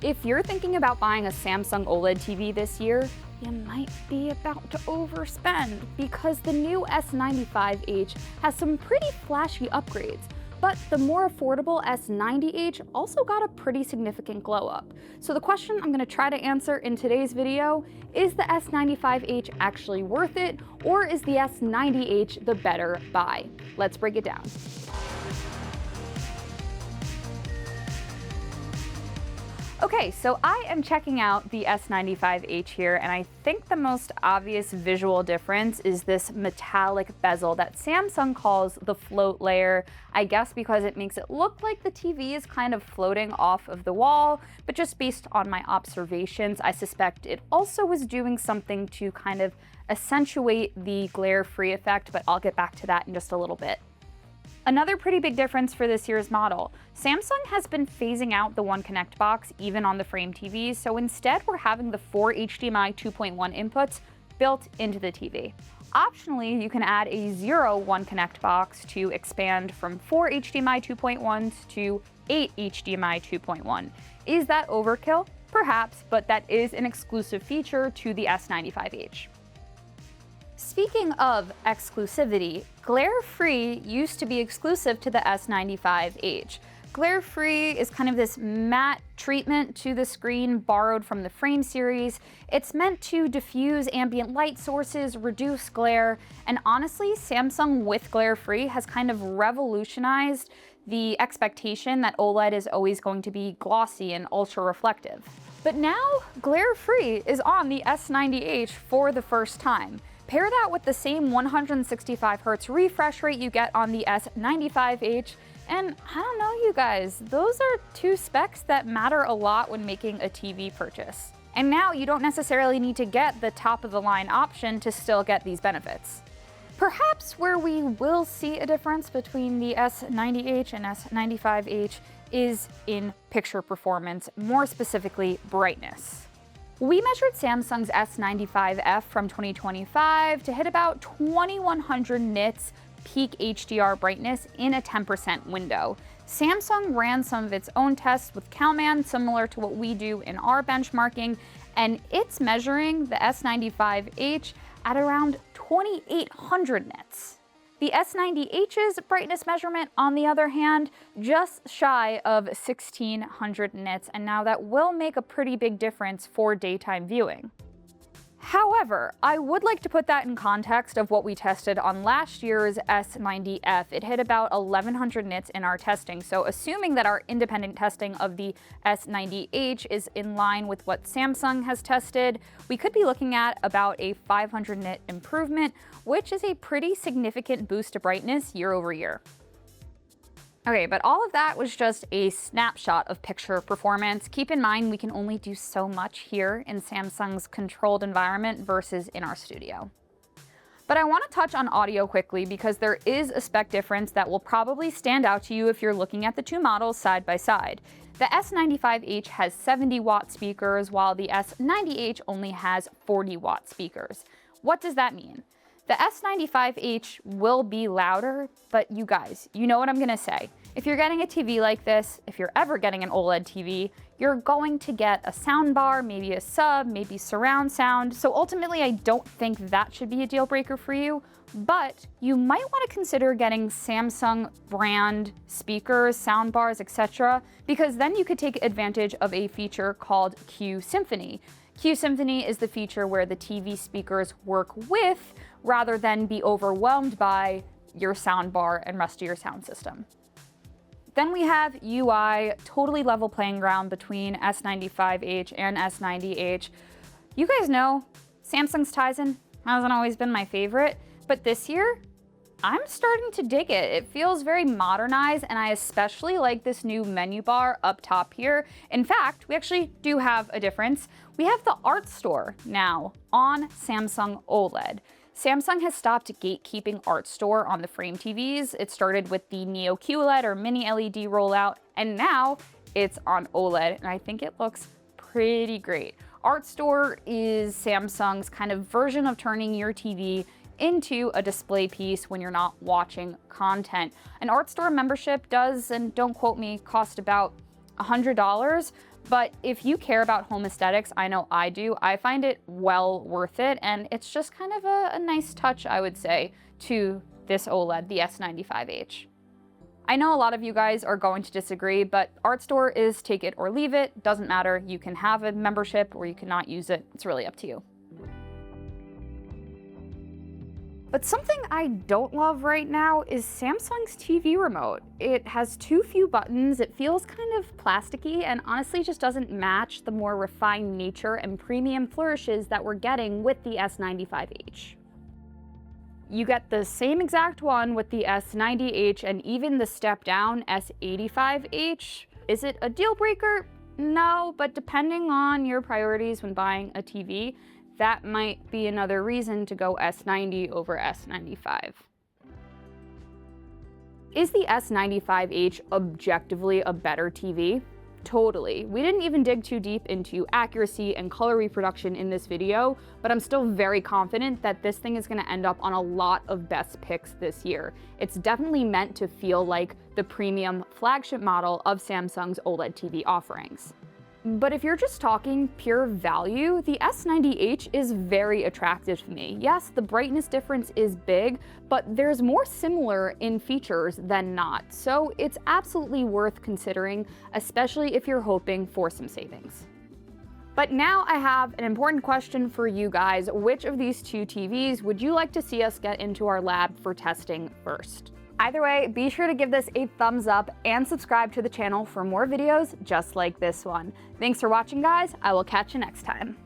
If you're thinking about buying a Samsung OLED TV this year, you might be about to overspend because the new S95H has some pretty flashy upgrades. But the more affordable S90H also got a pretty significant glow up. So the question I'm going to try to answer in today's video is the S95H actually worth it, or is the S90H the better buy? Let's break it down. Okay, so I am checking out the S95H here, and I think the most obvious visual difference is this metallic bezel that Samsung calls the float layer, I guess because it makes it look like the TV is kind of floating off of the wall, but just based on my observations, I suspect it also was doing something to kind of accentuate the glare-free effect, but I'll get back to that in just a little bit. Another pretty big difference for this year's model, Samsung has been phasing out the One Connect box even on the frame TVs, so instead we're having the 4 HDMI 2.1 inputs built into the TV. Optionally, you can add a 0 One Connect box to expand from 4 HDMI 2.1s to 8 HDMI 2.1. Is that overkill? Perhaps, but that is an exclusive feature to the S95H. Speaking of exclusivity, Glarefree used to be exclusive to the S95H. Glarefree is kind of this matte treatment to the screen borrowed from the frame series. It's meant to diffuse ambient light sources, reduce glare, and honestly, Samsung with Glarefree has kind of revolutionized the expectation that OLED is always going to be glossy and ultra reflective. But now, Glarefree is on the S90H for the first time. Pair that with the same 165Hz refresh rate you get on the S95H, and I don't know, you guys, those are two specs that matter a lot when making a TV purchase. And now you don't necessarily need to get the top of the line option to still get these benefits. Perhaps where we will see a difference between the S90H and S95H is in picture performance, more specifically brightness. We measured Samsung's S95F from 2025 to hit about 2100 nits peak HDR brightness in a 10% window. Samsung ran some of its own tests with Calman, similar to what we do in our benchmarking, and it's measuring the S95H at around 2800 nits. The S90H's brightness measurement, on the other hand, just shy of 1600 nits, and now that will make a pretty big difference for daytime viewing. However, I would like to put that in context of what we tested on last year's S90F. It hit about 1100 nits in our testing, so assuming that our independent testing of the S90H is in line with what Samsung has tested, we could be looking at about a 500 nit improvement, which is a pretty significant boost to brightness year over year. Okay, but all of that was just a snapshot of picture performance. Keep in mind, we can only do so much here in Samsung's controlled environment versus in our studio. But I want to touch on audio quickly because there is a spec difference that will probably stand out to you if you're looking at the two models side by side. The S95H has 70-watt speakers, while the S90H only has 40-watt speakers. What does that mean? The S95H will be louder, but you guys, you know what I'm gonna say. If you're getting a TV like this, if you're ever getting an OLED TV, you're going to get a soundbar, maybe a sub, maybe surround sound. So ultimately, I don't think that should be a deal breaker for you, but you might want to consider getting Samsung brand speakers, soundbars, etc., because then you could take advantage of a feature called Q-Symphony. Q-Symphony is the feature where the TV speakers work with rather than be overwhelmed by your soundbar and rest of your sound system. Then we have UI, totally level playing ground between S95H and S90H. You guys know Samsung's Tizen hasn't always been my favorite, but this year, I'm starting to dig it. It feels very modernized, and I especially like this new menu bar up top here. In fact, we actually do have a difference. We have the Artstore now on Samsung OLED. Samsung has stopped gatekeeping Artstore on the frame TVs. It started with the Neo QLED or Mini LED rollout, and now it's on OLED, and I think it looks pretty great. Artstore is Samsung's kind of version of turning your TV into a display piece when you're not watching content. An Artstore membership does, and don't quote me, cost about $100, But if you care about home aesthetics, I know I do, I find it well worth it, and it's just kind of a nice touch, I would say, to this OLED, the S95H. I know a lot of you guys are going to disagree, but Artstore is take it or leave it. Doesn't matter. You can have a membership or you cannot use it. It's really up to you. But something I don't love right now is Samsung's TV remote. It has too few buttons, it feels kind of plasticky, and honestly just doesn't match the more refined nature and premium flourishes that we're getting with the S95H. You get the same exact one with the S90H and even the step-down S85H. Is it a deal breaker? No, but depending on your priorities when buying a TV, that might be another reason to go S90 over S95. Is the S95H objectively a better TV? Totally. We didn't even dig too deep into accuracy and color reproduction in this video, but I'm still very confident that this thing is going to end up on a lot of best picks this year. It's definitely meant to feel like the premium flagship model of Samsung's OLED TV offerings. But if you're just talking pure value, the S90H is very attractive to me. Yes, the brightness difference is big, but there's more similar in features than not, so it's absolutely worth considering, especially if you're hoping for some savings. But now I have an important question for you guys. Which of these two TVs would you like to see us get into our lab for testing first? Either way, be sure to give this a thumbs up and subscribe to the channel for more videos just like this one. Thanks for watching, guys. I will catch you next time.